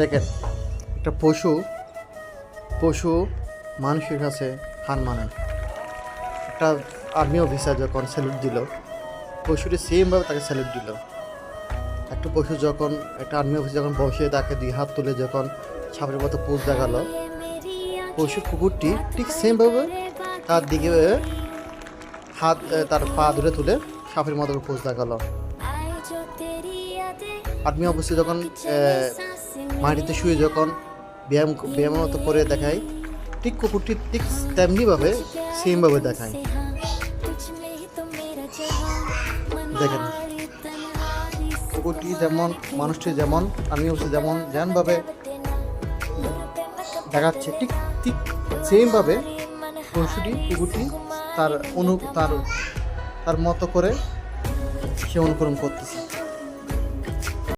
দেখেন, একটা পশু পশু মানুষের কাছে হার মানে। একটা আর্মি অফিসার যখন স্যালুট দিল, পশুটি সেমভাবে তাকে স্যালুট দিল। একটা পশু যখন, একটা আর্মি অফিসার যখন বসে তাকে 2 হাত তুলে যখন সাপের মতো পোজ দেখালো, কুকুরটি ঠিক সেমভাবে তার দিকে হাত, তার পা ধরে তুলে সাপের মতো পোজ দেখালো। আর্মি অফিসার যখন মাটিতে শুয়ে যখন ব্যায়ামের মতো করে দেখায়, ঠিক কুকুরটি ঠিক তেমনিভাবে সেমভাবে দেখায়। দেখেন, কুকুরটি যেমন, মানুষটি যেমন, আর্মি অফিসার যেমন যেমনভাবে দেখাচ্ছে, ঠিক ঠিক সেমভাবে কুকুরটি তার তার তার মতো করে সে অনুকরণ করতেছে।